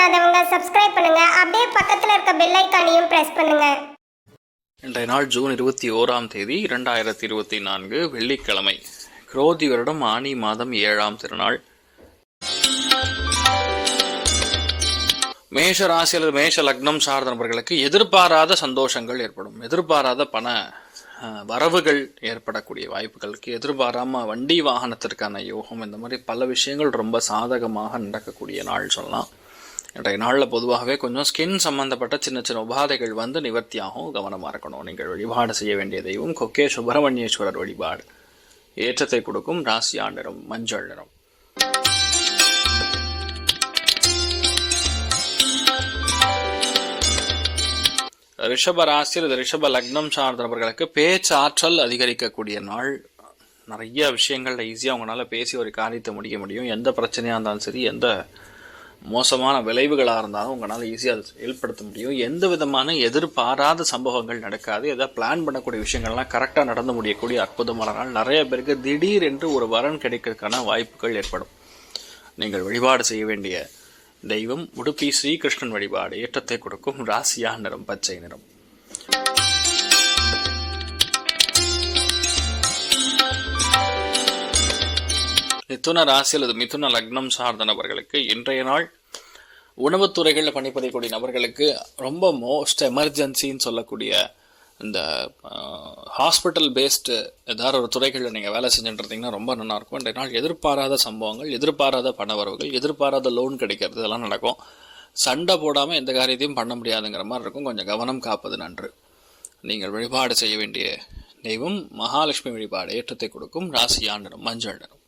பண்ணாதவங்க சப்ஸ்கிரைப் பண்ணுங்க. அப்படியே பக்கத்துல இருக்க பெல் ஐகானையும் பிரஸ் பண்ணுங்க. இன்றைய நாள் ஜூன் 21 தேதி 2024 வெள்ளிக்கிழமை. குரோதி வருடம் ஆனி மாதம் 7ஆம் திருநாள். மேஷ ராசி அல்லது மேஷ லக்னம் சார்ந்த நபர்களுக்கு எதிர்பாராத சந்தோஷங்கள் ஏற்படும். எதிர்பாராத பண வரவுகள் ஏற்படக்கூடிய வாய்ப்புகளுக்கு, எதிர்பாராம வண்டி வாகனத்திற்கான யோகம், இந்த மாதிரி பல விஷயங்கள் ரொம்ப சாதகமாக நடக்கக்கூடிய நாள் சொல்லலாம். இன்றைய நாளில் பொதுவாகவே கொஞ்சம் ஸ்கின் சம்பந்தப்பட்ட சின்ன சின்ன உபாதைகள் வந்து நிவர்த்தியாகவும் கவனமாக இருக்கணும். நீங்கள் வழிபாடு செய்ய வேண்டிய தெய்வம் கொக்கே சுப்பிரமணியேஸ்வரர் வழிபாடு ஏற்றத்தை கொடுக்கும். ராசியா நிறம் மஞ்சள் நிறம். ரிஷப ராசி அல்லது ரிஷப லக்னம் சார்ந்த நபர்களுக்கு பேச்சாற்றல் அதிகரிக்கக்கூடிய நாள். நிறைய விஷயங்கள்ல ஈஸியாக உங்களால் பேசி ஒரு காரியத்தை முடிக்க முடியும். எந்த பிரச்சனையாக இருந்தாலும் சரி, எந்த மோசமான விளைவுகளாக இருந்தாலும் உங்களால் ஈஸியாக அதை செயல்படுத்த முடியும். எந்த விதமான எதிர்பாராத சம்பவங்கள் நடக்காது. எதாவது பிளான் பண்ணக்கூடிய விஷயங்கள்லாம் கரெக்டாக நடந்து முடியக்கூடிய அற்புதமான நாள். நிறைய பேருக்கு திடீர் என்று ஒரு வரன் கிடைக்கிறதுக்கான வாய்ப்புகள் ஏற்படும். நீங்கள் வழிபாடு செய்ய வேண்டிய தெய்வம் உடுப்பி ஸ்ரீகிருஷ்ணன் வழிபாடு ஏற்றத்தை கொடுக்கும். ராசியா நிறம் பச்சை நிறம். மிதுன ராசி அல்லது மிதுன லக்னம் சார்ந்த நபர்களுக்கு இன்றைய நாள் உணவுத்துறைகளில் பணிபுரியக்கூடிய நபர்களுக்கு ரொம்ப மோஸ்ட் எமர்ஜென்சின்னு சொல்லக்கூடிய இந்த ஹாஸ்பிட்டல் பேஸ்டு ஏதாவது ஒரு துறைகளில் நீங்கள் வேலை செஞ்சுட்டு ரொம்ப நல்லாயிருக்கும். இன்றைய நாள் எதிர்பாராத சம்பவங்கள், எதிர்பாராத பணவரவுகள், எதிர்பாராத லோன் கிடைக்கிறது, இதெல்லாம் நடக்கும். சண்டை போடாமல் எந்த காரியத்தையும் பண்ண முடியாதுங்கிற மாதிரி இருக்கும். கொஞ்சம் கவனம் காப்பது நன்று. நீங்கள் வழிபாடு செய்ய வேண்டிய தெய்வம் மகாலட்சுமி வழிபாடு ஏற்றத்தை கொடுக்கும். ராசியா நிறம் மஞ்சள் நிறம்.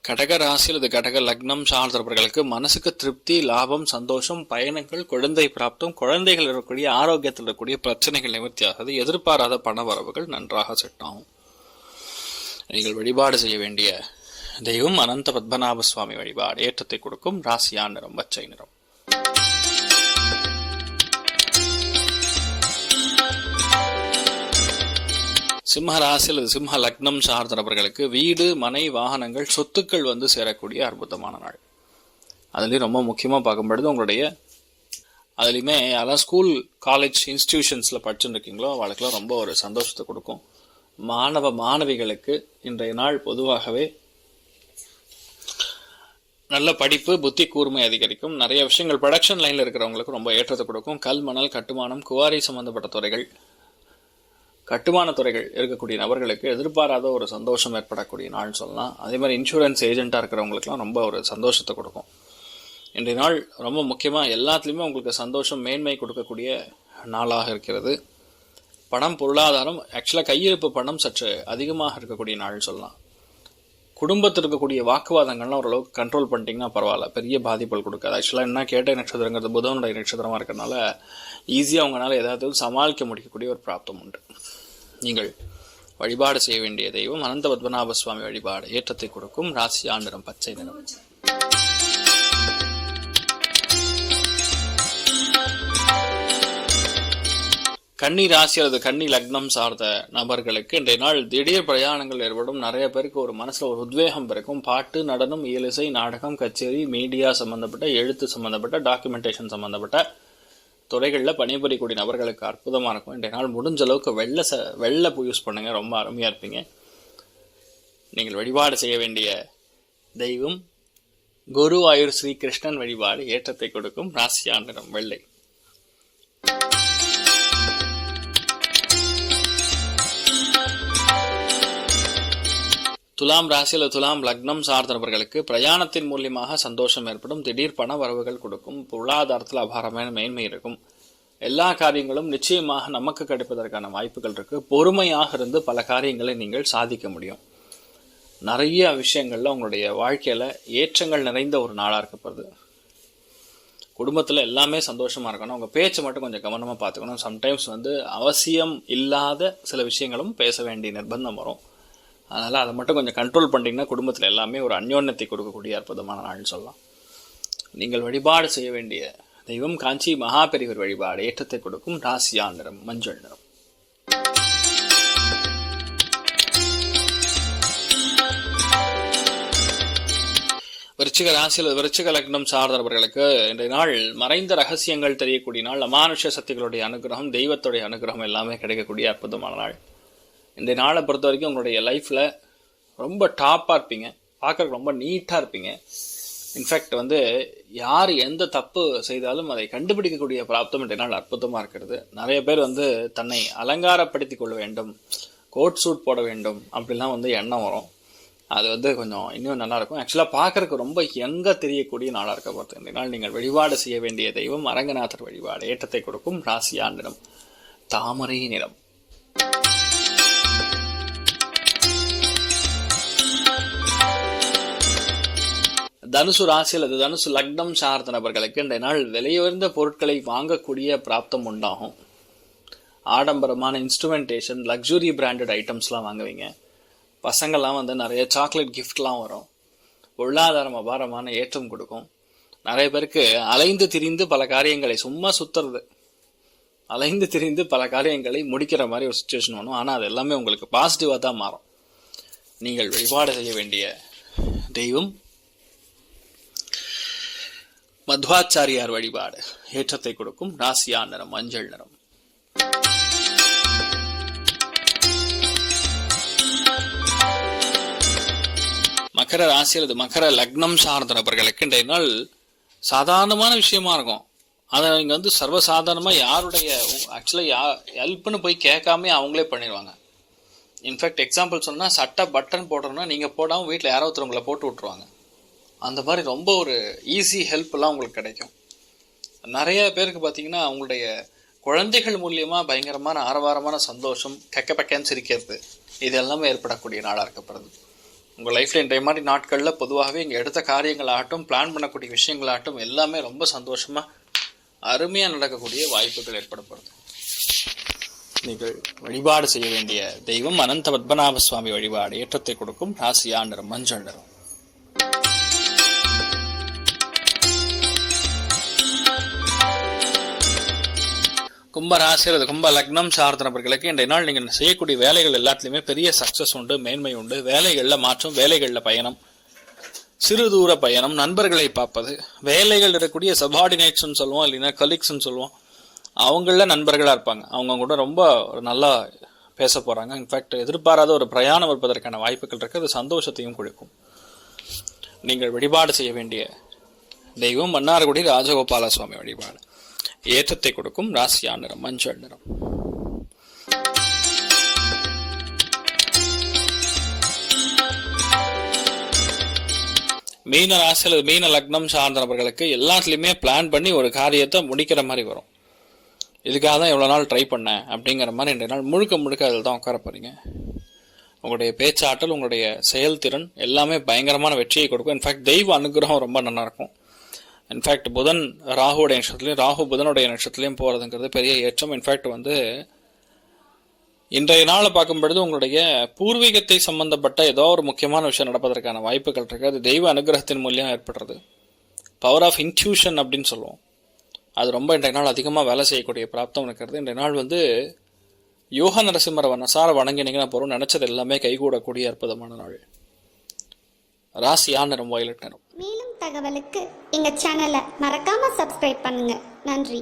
கடக ராசி அல்லது கடக லக்னம் சார்ந்தவர்களுக்கு மனசுக்கு திருப்தி, லாபம், சந்தோஷம், பயணங்கள், குழந்தை பிராப்தம், குழந்தைகள் இருக்கக்கூடிய ஆரோக்கியத்தில் இருக்கக்கூடிய பிரச்சனைகள் நிவர்த்தியாகிறது. எதிர்பாராத பண வரவுகள் நன்றாக செட் ஆகும். நீங்கள் வழிபாடு செய்ய வேண்டிய தெய்வம் அனந்த பத்மநாப சுவாமி வழிபாடு ஏற்றத்தை கொடுக்கும். ராசியா நிறம் பச்சை நிறம். சிம்ம ராசி அல்லது சிம்ம லக்னம் சார்ந்த நபர்களுக்கு வீடு, மனை, வாகனங்கள், சொத்துக்கள் வந்து சேரக்கூடிய அற்புதமான நாள். அதுலேயும் ரொம்ப முக்கியமாக பார்க்கும்பொழுது உங்களுடைய அதுலேயுமே அதெல்லாம் ஸ்கூல், காலேஜ், இன்ஸ்டிடியூஷன்ஸில் படிச்சுட்டு இருக்கீங்களோ அவளுக்கெல்லாம் ரொம்ப ஒரு சந்தோஷத்தை கொடுக்கும். மாணவ மாணவிகளுக்கு இன்றைய நாள் பொதுவாகவே நல்ல படிப்பு, புத்தி கூர்மை அதிகரிக்கும். நிறைய விஷயங்கள் ப்ரொடக்ஷன் லைனில் இருக்கிறவங்களுக்கு ரொம்ப ஏற்றத்தை கொடுக்கும். கல், மணல், கட்டுமானம், குவாரி சம்பந்தப்பட்ட துறைகள், கட்டுமான துறைகள் இருக்கக்கூடிய நபர்களுக்கு எதிர்பாராத ஒரு சந்தோஷம் ஏற்படக்கூடிய நாள் சொல்லலாம். அதே மாதிரி இன்சூரன்ஸ் ஏஜென்ட்டாக இருக்கிறவங்களுக்குலாம் ரொம்ப ஒரு சந்தோஷத்தை கொடுக்கும். இன்றைய நாள் ரொம்ப முக்கியமாக எல்லாத்துலேயுமே உங்களுக்கு சந்தோஷம், மேன்மை கொடுக்கக்கூடிய நாளாக இருக்கிறது. பணம், பொருளாதாரம், ஆக்சுவலாக கையிருப்பு பணம் சற்று அதிகமாக இருக்கக்கூடிய நாள் சொல்லலாம். குடும்பத்தில் இருக்கக்கூடிய வாக்குவாதங்கள்லாம் ஓரளவுக்கு கண்ட்ரோல் பண்ணிட்டீங்கன்னா பரவாயில்ல, பெரிய பாதிப்புகள் கொடுக்காது. ஆக்சுவலாக என்ன கேட்ட நட்சத்திரங்கிறது புதனுடைய நட்சத்திரமாக இருக்கிறதுனால ஈஸியாக அவங்களால ஏதாவது சமாளிக்க முடிக்கக்கூடிய ஒரு பிராப்தம் உண்டு. நீங்கள் வழிபாடு செய்ய வேண்டிய தெய்வம் அனந்த பத்மநாப சுவாமி வழிபாடு ஏற்றத்தை கொடுக்கும். ராசியா நிறம் பச்சை நிறம். கன்னி ராசி அல்லது கன்னி லக்னம் சார்ந்த நபர்களுக்கு இன்றைய நாள் திடீர் பிரயாணங்கள் ஏற்படும். நிறைய பேருக்கு ஒரு மனசுல ஒரு உத்வேகம் பிறக்கும். பாட்டு, நடனம், இயலிசை, நாடகம், கச்சேரி, மீடியா சம்பந்தப்பட்ட, எழுத்து சம்பந்தப்பட்ட, டாக்குமெண்டேஷன் சம்பந்தப்பட்ட துறைகளில் பணிபுரியக்கூடிய நபர்களுக்கு அற்புதமாக இருக்கும். இன்றைய நாள் முடிஞ்ச அளவுக்கு வெள்ளை யூஸ் பண்ணுங்க, ரொம்ப அருமையாக இருப்பீங்க. நீங்கள் வழிபாடு செய்ய வேண்டிய தெய்வம் குருவாயூர் ஸ்ரீகிருஷ்ணன் வழிபாடு ஏற்றத்தை கொடுக்கும். ராசியா நிறம் வெள்ளை. துலாம் ராசி அல்லது துலாம் லக்னம் சார்ந்த நபர்களுக்கு பிரயாணத்தின் மூலியமாக சந்தோஷம் ஏற்படும். திடீர் பண வரவுகள் கொடுக்கும். பொருளாதாரத்தில் அபாரமான மேன்மை இருக்கும். எல்லா காரியங்களும் நிச்சயமாக நமக்கு கிடைப்பதற்கான வாய்ப்புகள் இருக்கு. பொறுமையாக இருந்து பல காரியங்களை நீங்கள் சாதிக்க முடியும். நிறைய விஷயங்கள்ல உங்களுடைய வாழ்க்கையில ஏற்றங்கள் நிறைந்த ஒரு நாளா இருக்கப்படுது. குடும்பத்தில் எல்லாமே சந்தோஷமா இருக்கணும். உங்க பேச்சை மட்டும் கொஞ்சம் கவனமா பார்த்துக்கணும். சம்டைம்ஸ் அவசியம் இல்லாத சில விஷயங்களும் பேச வேண்டிய நிர்பந்தம் வரும். அதனால் அதை மட்டும் கொஞ்சம் கண்ட்ரோல் பண்ணிட்டீங்கன்னா குடும்பத்தில் எல்லாமே ஒரு அந்யோன்யத்தை கொடுக்கக்கூடிய அற்புதமான நாள்னு சொல்லலாம். நீங்கள் வழிபாடு செய்ய வேண்டிய தெய்வம் காஞ்சி மகாபெரிவர் வழிபாடு ஏற்றத்தை கொடுக்கும். ராசியா நிறம் மஞ்சள் நிறம். விருச்சிக ராசியில் விருச்சிக லக்னம் சார்ந்தவர்களுக்கு இன்றைய நாள் மறைந்த ரகசியங்கள் தெரியக்கூடிய நாள், அமானுஷ சக்திகளுடைய அனுகிரகம், தெய்வத்துடைய அனுகிரகம் எல்லாமே கிடைக்கக்கூடிய அற்புதமான நாள். இன்றைய நாளை பொறுத்த வரைக்கும் உங்களுடைய லைஃப்ல ரொம்ப டாப்பாக இருப்பீங்க, பார்க்கறதுக்கு ரொம்ப நீட்டாக இருப்பீங்க. இன்ஃபேக்ட் யார் எந்த தப்பு செய்தாலும் அதை கண்டுபிடிக்கக்கூடிய பிராப்தம் இன்றைய நாள் அற்புதமாக இருக்கிறது. நிறைய பேர் தன்னை அலங்காரப்படுத்தி கொள்ள வேண்டும், கோட் சூட் போட வேண்டும் அப்படிலாம் எண்ணம் வரும். அது கொஞ்சம் இன்னும் நல்லா இருக்கும். ஆக்சுவலாக பார்க்கறதுக்கு ரொம்ப யங்கா தெரியக்கூடிய நாளாக இருக்க பொறுத்து இந்த நாள் நீங்கள் வழிபாடு செய்ய வேண்டிய தெய்வம் அரங்கநாதர் வழிபாடு. ஏற்றத்தை கொடுக்கும் ராசியா நிறம் தாமரை நிறம். தனுசு ராசி அல்லது தனுசு லக்னம் சார்ந்த நபர்களுக்கு இன்றைய நாள் விலையுயர்ந்த பொருட்களை வாங்கக்கூடிய பிராப்தம் உண்டாகும். ஆடம்பரமான இன்ஸ்ட்ருமெண்டேஷன், லக்ஸுரி பிராண்டட் ஐட்டம்ஸ்லாம் வாங்குவீங்க. பசங்கள்லாம் நிறைய சாக்லேட் கிஃப்ட்லாம் வரும். பொருளாதாரம் அபாரமான ஏற்றம் கொடுக்கும். நிறைய பேருக்கு அலைந்து திரிந்து பல காரியங்களை சும்மா சுத்துறது, அலைந்து திரிந்து பல காரியங்களை முடிக்கிற மாதிரி ஒரு சுச்சுவேஷன் வரும். ஆனால் அது எல்லாமே உங்களுக்கு பாசிட்டிவாக தான் மாறும். நீங்கள் வழிபாடு செய்ய வேண்டிய தெய்வம் மத்வாச்சாரியார் வழிபாடு. ஏற்றத்தை கொடுக்கும் ராசியா நிறம் மஞ்சள் நிறம். மகர ராசி அல்லது மகர லக்னம் சார்ந்த நபர்களுக்கு இன்றைய நாள் சாதாரணமான விஷயமா இருக்கும். அதை நீங்க சர்வசாதாரணமா யாருடைய ஹெல்ப்னு போய் கேட்காம அவங்களே பண்ணிடுவாங்க. இன்ஃபேக்ட் எக்ஸாம்பிள் சொன்னா, சட்டை பட்டன் போடுறோம்னா நீங்க போடாம வீட்டில் யாரோ ஒருத்தர் உங்களை போட்டு விட்டுருவாங்க. அந்த மாதிரி ரொம்ப ஒரு ஈஸி ஹெல்ப்லாம் உங்களுக்கு கிடைக்கும். நிறைய பேருக்கு பார்த்தீங்கன்னா அவங்களுடைய குழந்தைகள் மூலியமா பயங்கரமான ஆரவாரமான சந்தோஷம், கெக்கப்பக்கன்னு சிரிக்கிறது, இது எல்லாமே ஏற்படக்கூடிய நாளாக இருக்கப்படுது. உங்கள் லைஃப்ல இன்றைய மாதிரி நாட்களில் பொதுவாகவே இங்கே எடுத்த காரியங்களாகட்டும், பிளான் பண்ணக்கூடிய விஷயங்களாகட்டும் எல்லாமே ரொம்ப சந்தோஷமா அருமையாக நடக்கக்கூடிய வாய்ப்புகள் ஏற்படப்படுது. நீங்கள் வழிபாடு செய்ய வேண்டிய தெய்வம் அனந்த பத்மநாப சுவாமி வழிபாடு. ஏற்றத்தை கொடுக்கும் ராசியா நிறம் மஞ்சள் நிறம். கும்ப ராசி அல்லது கும்ப லக்னம் சார்ந்த நபர்களுக்கு இன்றைய நாள் நீங்கள் செய்யக்கூடிய வேலைகள் எல்லாத்துலேயுமே பெரிய சக்சஸ் உண்டு, மேன்மை உண்டு. வேலைகளில் மாற்றம், வேலைகளில் பயணம், சிறு தூர பயணம், நண்பர்களை பார்ப்பது, வேலைகள் இருக்கக்கூடிய சபார்டினேட்ஸ்ன்னு சொல்லுவோம், இல்லைன்னா கலீக்ஸ்ன்னு சொல்லுவோம், அவங்கள நண்பர்களாக இருப்பாங்க. அவங்க கூட ரொம்ப நல்லா பேச போகிறாங்க. இன்ஃபேக்ட் எதிர்பாராத ஒரு பிரயாணம் இருப்பதற்கான வாய்ப்புகள் இருக்குது. அது சந்தோஷத்தையும் கொடுக்கும். நீங்கள் வழிபாடு செய்ய வேண்டிய தெய்வம் மன்னார்குடி ராஜகோபால சுவாமி வழிபாடு. ஏற்றத்தை கொடுக்கும் ராசியா நிறம் மஞ்சள் நிறம். மீன ராசி அல்லது மீன லக்னம் சார்ந்த நபர்களுக்கு எல்லாத்துலேயுமே பிளான் பண்ணி ஒரு காரியத்தை முடிக்கிற மாதிரி வரும். இதுக்காக தான் இவ்வளோ நாள் ட்ரை பண்ணேன் அப்படிங்கிற மாதிரி இன்றைய நாள் முழுக்க முழுக்க அதில் தான் உட்கார போறீங்க. உங்களுடைய பேச்சாற்றல், உங்களுடைய செயல்திறன் எல்லாமே பயங்கரமான வெற்றியை கொடுக்கும். இன்ஃபேக்ட் தெய்வ அனுகிரகம் ரொம்ப நல்லா இருக்கும். இன்ஃபேக்ட் புதன் ராகுடைய நட்சத்திரத்திலையும், ராகு புதனுடைய நட்சத்திரத்திலையும் போகிறதுங்கிறது பெரிய ஏற்றம். இன்ஃபேக்ட் இன்றைய நாளை பார்க்கும் பொழுது உங்களுடைய பூர்வீகத்தை சம்பந்தப்பட்ட ஏதோ ஒரு முக்கியமான விஷயம் நடப்பதற்கான வாய்ப்புகள் இருக்கு. அது தெய்வ அனுகிரகத்தின் மூலியம் ஏற்படுறது. பவர் ஆஃப் இன்ட்யூஷன் அப்படின்னு சொல்லுவோம். அது ரொம்ப இன்றைய நாள் அதிகமாக வேலை செய்யக்கூடிய பிராப்தம் இருக்கிறது. இன்றைய நாள் யோக நரசிம்மரை மனசார வணங்கினீங்கன்னா போகிறோம், நினைச்சது எல்லாமே கைகூடக்கூடிய அற்புதமான நாள். ராசியா நிறம் வயலட் நிறம். மேலும் தகவலுக்கு எங்க சேனலை மறக்காம சப்ஸ்கிரைப் பண்ணுங்க. நன்றி.